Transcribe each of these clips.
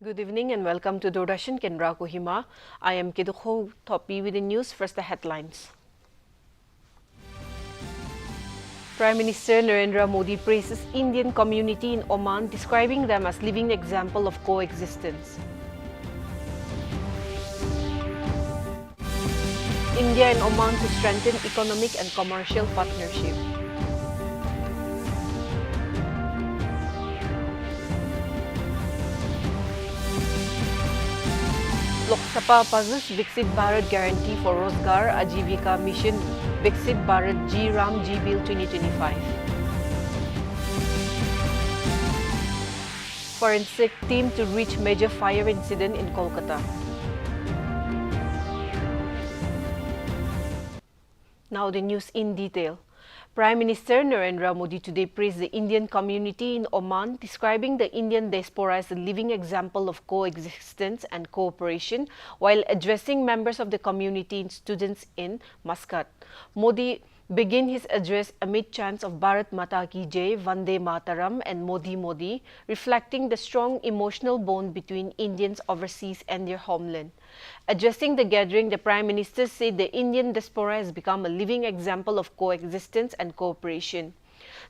Good evening and welcome to Doordarshan Kendra Kohima. I am Kidukho Thopi with the news. First, the headlines. Prime Minister Narendra Modi praises Indian community in Oman, describing them as living example of coexistence. India and Oman to strengthen economic and commercial partnership. Lok Sabha passes Viksit Bharat Guarantee for Rozgar Ajivika Mission Viksit Bharat G Ram G Bill 2025. Forensic team to reach major fire incident in Kolkata. Now the news in detail. Prime Minister Narendra Modi today praised the Indian community in Oman, describing the Indian diaspora as a living example of coexistence and cooperation, while addressing members of the community and students in Muscat. Modi began his address amid chants of Bharat Mata Ki Jai, Vande Mataram and Modi Modi, reflecting the strong emotional bond between Indians overseas and their homeland. Addressing the gathering, the Prime Minister said the Indian diaspora has become a living example of coexistence and cooperation.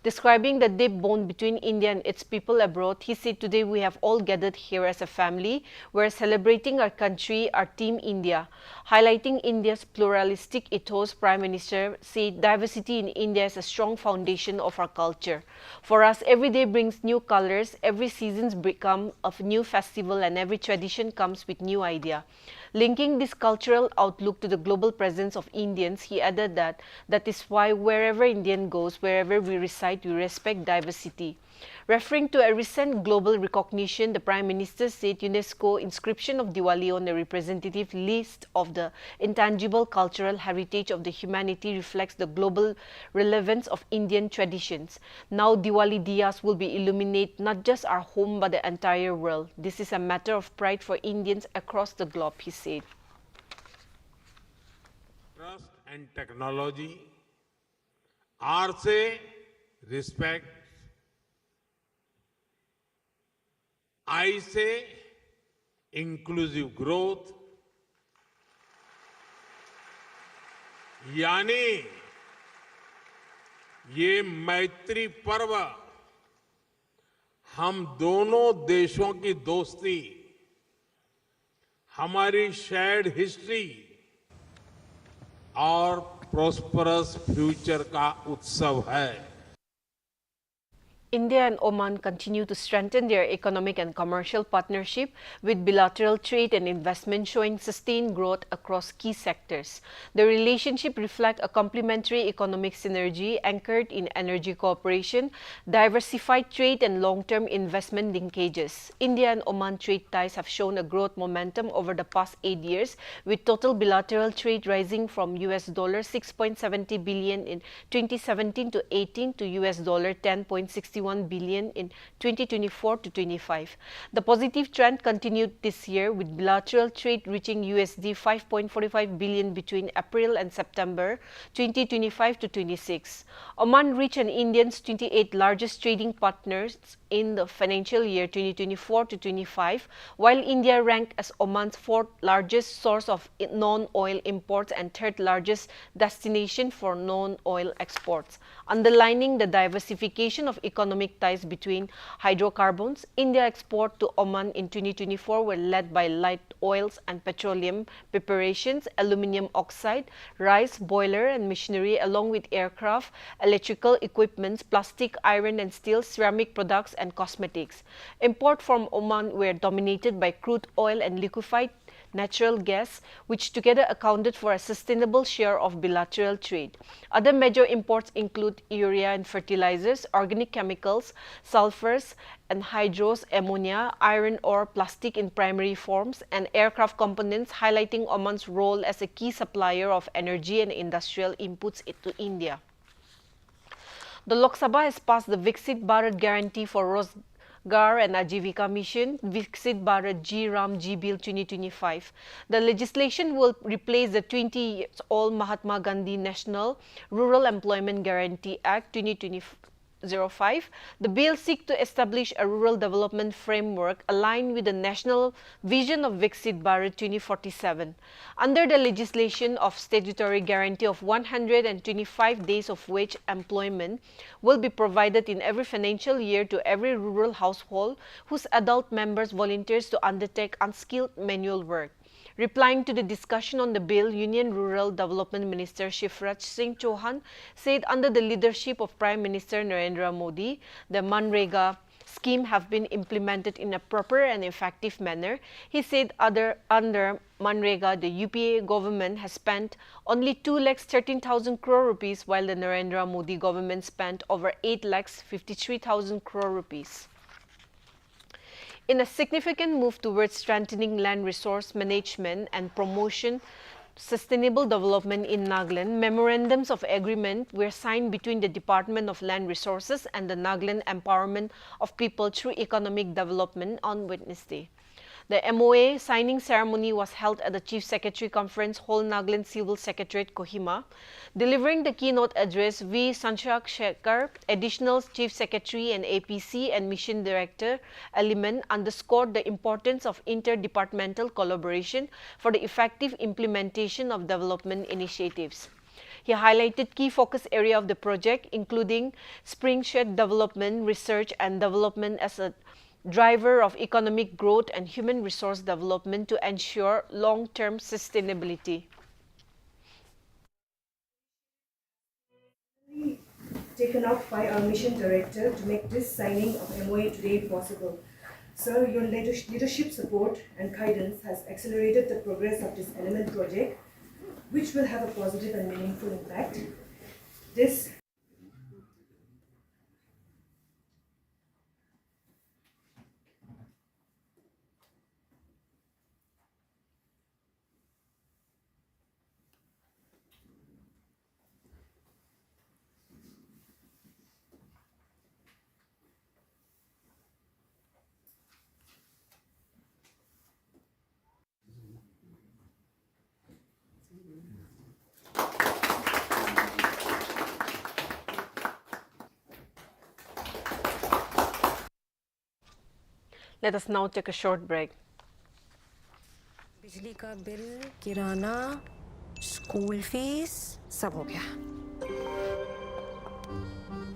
Describing the deep bond between India and its people abroad, he said, "Today we have all gathered here as a family. We are celebrating our country, our Team India." Highlighting India's pluralistic ethos, Prime Minister said diversity in India is a strong foundation of our culture. For us, every day brings new colors, every season becomes a new festival, and every tradition comes with new idea. Linking this cultural outlook to the global presence of Indians, he added that is why wherever Indian goes, wherever we reside, we respect diversity. Referring to a recent global recognition, the Prime Minister said UNESCO inscription of Diwali on the representative list of the intangible cultural heritage of the humanity reflects the global relevance of Indian traditions. Now Diwali diyas will be illuminate not just our home but the entire world. This is a matter of pride for Indians across the globe, he said. Trust and technology, R से respect, I से inclusive growth, यानी ये मैत्री पर्व हम दोनों देशों की दोस्ती, हमारी शेयर्ड हिस्ट्री और प्रॉस्परस फ्यूचर का उत्सव है. India and Oman continue to strengthen their economic and commercial partnership, with bilateral trade and investment showing sustained growth across key sectors. The relationship reflects a complementary economic synergy anchored in energy cooperation, diversified trade and long-term investment linkages. India and Oman trade ties have shown a growth momentum over the past 8 years, with total bilateral trade rising from $6.70 billion in 2017 to 18 to $10.61 billion in 2024 to 25. The positive trend continued this year, with bilateral trade reaching $5.45 billion between April and September 2025 to 26. Oman reached an Indian's 28th largest trading partners in the financial year 2024 to 25, while India ranked as Oman's fourth largest source of non-oil imports and third largest destination for non-oil exports. Underlining the diversification of economic ties between hydrocarbons, India exports to Oman in 2024 were led by light oils and petroleum preparations, aluminium oxide, rice, boiler and machinery, along with aircraft, electrical equipments, plastic, iron and steel, ceramic products and cosmetics. Imports from Oman were dominated by crude oil and liquefied natural gas, which together accounted for a sustainable share of bilateral trade. Other major imports include urea and fertilizers, organic chemicals, sulfurs and hydrous ammonia, iron ore, plastic in primary forms, and aircraft components, highlighting Oman's role as a key supplier of energy and industrial inputs to India. The Lok Sabha has passed the Viksit Bharat Guarantee for Rozgar and Ajivika Mission, Viksit Bharat G Ram G Bill 2025. The legislation will replace the 20-year-old Mahatma Gandhi National Rural Employment Guarantee Act 2020 05, the bill seeks to establish a rural development framework aligned with the national vision of Viksit Bharat 2047. Under the legislation of statutory guarantee of 125 days of wage employment will be provided in every financial year to every rural household whose adult members volunteers to undertake unskilled manual work. Replying to the discussion on the bill, Union Rural Development Minister Shivraj Singh Chauhan said under the leadership of Prime Minister Narendra Modi, the Manrega scheme have been implemented in a proper and effective manner. He said under Manrega, the UPA government has spent only 2,13,000 crore rupees while the Narendra Modi government spent over 8,53,000 crore rupees. In a significant move towards strengthening land resource management and promotion sustainable development in Nagaland, memorandums of agreement were signed between the Department of Land Resources and the Nagaland Empowerment of People through Economic Development on Wednesday. The MOA signing ceremony was held at the Chief Secretary Conference Hall, Nagaland Civil Secretariat, Kohima. Delivering the keynote address, V. Sanchak Shekhar, Additional Chief Secretary and APC and Mission Director Element, underscored the importance of interdepartmental collaboration for the effective implementation of development initiatives. He highlighted key focus area of the project, including springshed development, research and development as a driver of economic growth and human resource development to ensure long-term sustainability. Taken up by our mission director to make this signing of MOA today possible. Sir, your leadership support and guidance has accelerated the progress of this element project, which will have a positive and meaningful impact. This Let us now take a short break. बिजली का bill, किराना, school fees सब हो गया।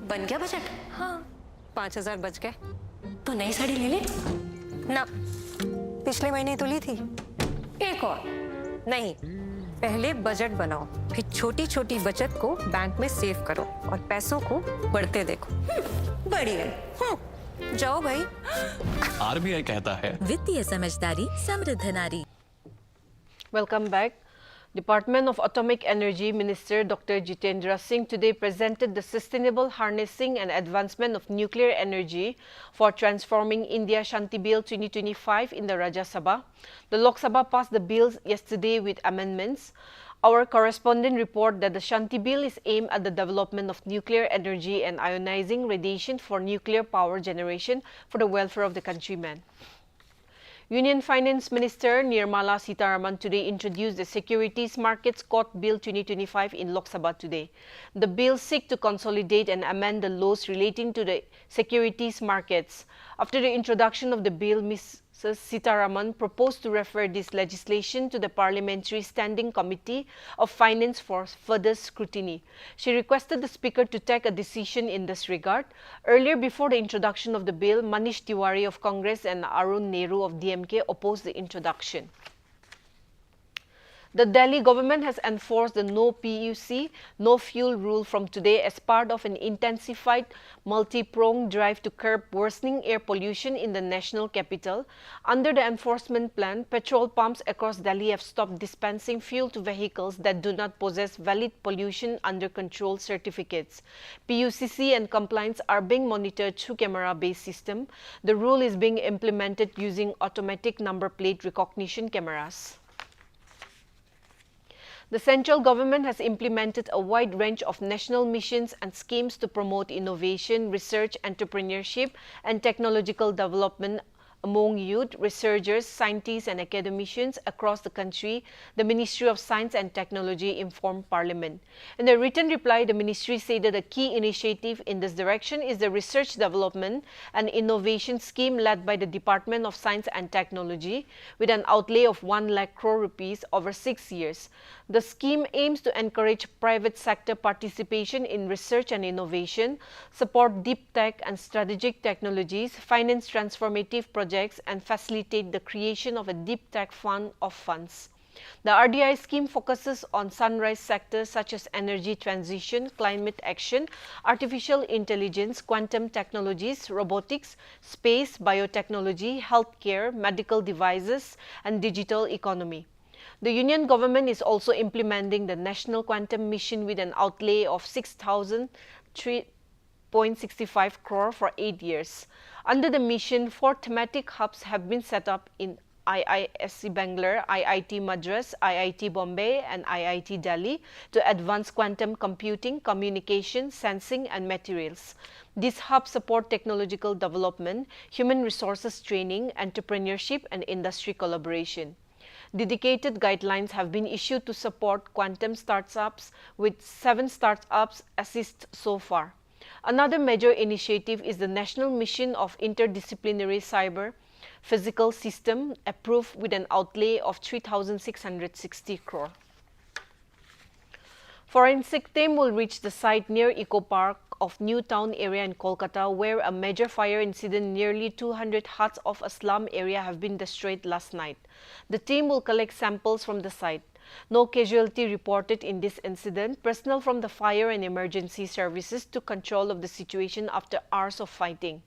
बन गया budget? हाँ, 5,000 बच गए। तो नई साड़ी ले ले? ना, पिछले महीने तो ली थी। एक और? नहीं, पहले बजट बनाओ, फिर छोटी-छोटी बचत को बैंक में सेव करो और पैसों को बढ़ते देखो। बढ़ी गई। जाओ भाई। आरबीआई कहता है वित्तीय समझदारी समृद्ध नारी। Welcome back. Department of Atomic Energy Minister Dr. Jitendra Singh today presented the Sustainable Harnessing and Advancement of Nuclear Energy for Transforming India Shanti Bill 2025 in the Rajya Sabha. The Lok Sabha passed the bills yesterday with amendments. Our correspondent report that the Shanti Bill is aimed at the development of nuclear energy and ionizing radiation for nuclear power generation for the welfare of the countrymen. Union Finance Minister Nirmala Sitharaman today introduced the Securities Markets Court Bill 2025 in Lok Sabha today. The bill seeks to consolidate and amend the laws relating to the securities markets. After the introduction of the bill, Ms. Sitharaman proposed to refer this legislation to the Parliamentary Standing Committee of Finance for further scrutiny. She requested the Speaker to take a decision in this regard. Earlier, before the introduction of the bill, Manish Tiwari of Congress and Arun Nehru of DMK opposed the introduction. The Delhi government has enforced the no PUC, no fuel rule from today as part of an intensified multi-pronged drive to curb worsening air pollution in the national capital. Under the enforcement plan, petrol pumps across Delhi have stopped dispensing fuel to vehicles that do not possess valid pollution under control certificates. PUCC and compliance are being monitored through camera-based system. The rule is being implemented using automatic number plate recognition cameras. The central government has implemented a wide range of national missions and schemes to promote innovation, research, entrepreneurship, and technological development Among youth, researchers, scientists and academicians across the country, the Ministry of Science and Technology informed Parliament. In a written reply, the ministry said that a key initiative in this direction is the Research Development and Innovation Scheme led by the Department of Science and Technology with an outlay of 1 lakh crore rupees over 6 years. The scheme aims to encourage private sector participation in research and innovation, support deep tech and strategic technologies, finance transformative projects, and facilitate the creation of a deep tech fund of funds. The RDI scheme focuses on sunrise sectors such as energy transition, climate action, artificial intelligence, quantum technologies, robotics, space, biotechnology, healthcare, medical devices, and digital economy. The Union government is also implementing the National Quantum Mission with an outlay of 6,003.65 crore for 8 years. Under the mission, 4 thematic hubs have been set up in IISc Bangalore, IIT Madras, IIT Bombay and IIT Delhi to advance quantum computing, communication, sensing and materials. These hubs support technological development, human resources training, entrepreneurship and industry collaboration. Dedicated guidelines have been issued to support quantum startups with 7 startups assist so far. Another major initiative is the National Mission of Interdisciplinary Cyber Physical System approved with an outlay of 3,660 crore. Forensic team will reach the site near Eco Park of New Town area in Kolkata where a major fire incident nearly 200 huts of a slum area have been destroyed last night. The team will collect samples from the site. No casualty reported in this incident. Personnel from the fire and emergency services took control of the situation after hours of fighting.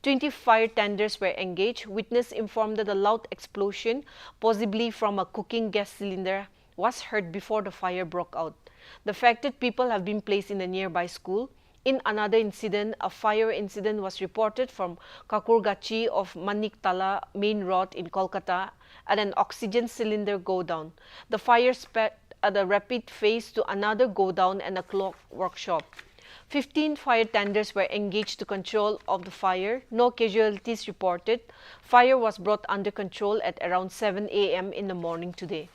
20 fire tenders were engaged. Witnesses informed that a loud explosion, possibly from a cooking gas cylinder, was heard before the fire broke out. The affected people have been placed in a nearby school. In another incident, a fire incident was reported from Kakurgachi of Maniktala main road in Kolkata and an oxygen cylinder go down. The fire spread at a rapid pace to another go down and a clock workshop. 15 fire tenders were engaged to control of the fire. No casualties reported. Fire was brought under control at around 7 a.m. in the morning today.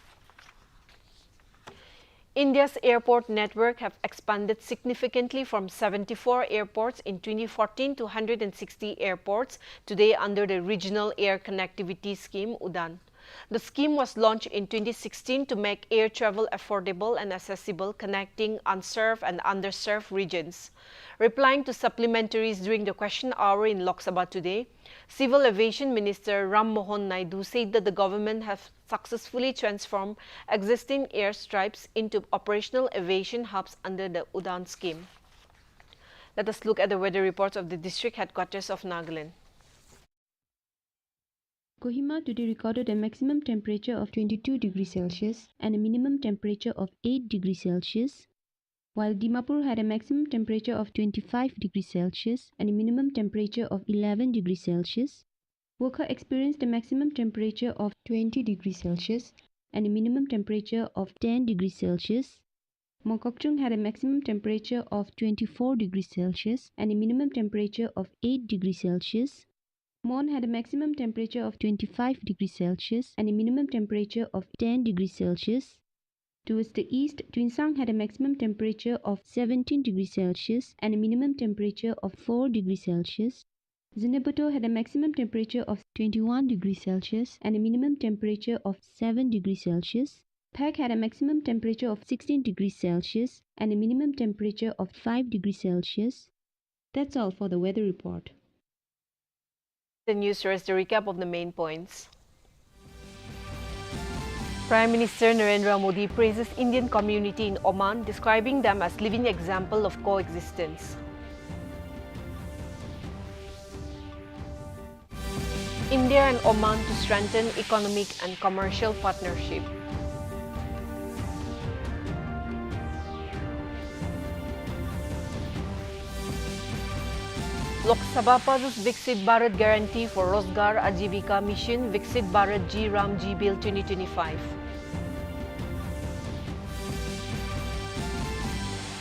India's airport network have expanded significantly from 74 airports in 2014 to 160 airports today under the Regional Air Connectivity Scheme UDAN. The scheme was launched in 2016 to make air travel affordable and accessible, connecting unserved and underserved regions. Replying to supplementaries during the question hour in Lok Sabha today, Civil Aviation Minister Ram Mohan Naidu said that the government has successfully transformed existing airstrips into operational aviation hubs under the UDAN scheme. Let us look at the weather reports of the district headquarters of Nagaland. Kohima today recorded a maximum temperature of 22 degrees Celsius and a minimum temperature of 8 degrees Celsius, while Dimapur had a maximum temperature of 25 degrees Celsius and a minimum temperature of 11 degrees Celsius. Wokha experienced a maximum temperature of 20 degrees Celsius and a minimum temperature of 10 degrees Celsius. Mongkokchung had a maximum temperature of 24 degrees Celsius and a minimum temperature of 8 degrees Celsius. Mon had a maximum temperature of 25 degrees Celsius and a minimum temperature of 10 degrees Celsius. Towards the east, Twinsang had a maximum temperature of 17 degrees Celsius and a minimum temperature of 4 degrees Celsius. Zinebuto had a maximum temperature of 21 degrees Celsius and a minimum temperature of 7 degrees Celsius. Pek had a maximum temperature of 16 degrees Celsius and a minimum temperature of 5 degrees Celsius. That's all for the weather report. The news, here is the recap of the main points. Prime Minister Narendra Modi praises Indian community in Oman, describing them as living example of coexistence. India and Oman to strengthen economic and commercial partnership. Lok Sabha passes Viksit Bharat Guarantee for Rozgar Ajivika Mission Viksit Bharat G Ram G Bill 2025.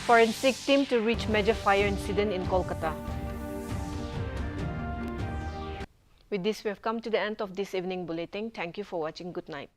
Forensic team to reach major fire incident in Kolkata. With this, we have come to the end of this evening bulletin. Thank you for watching. Good night.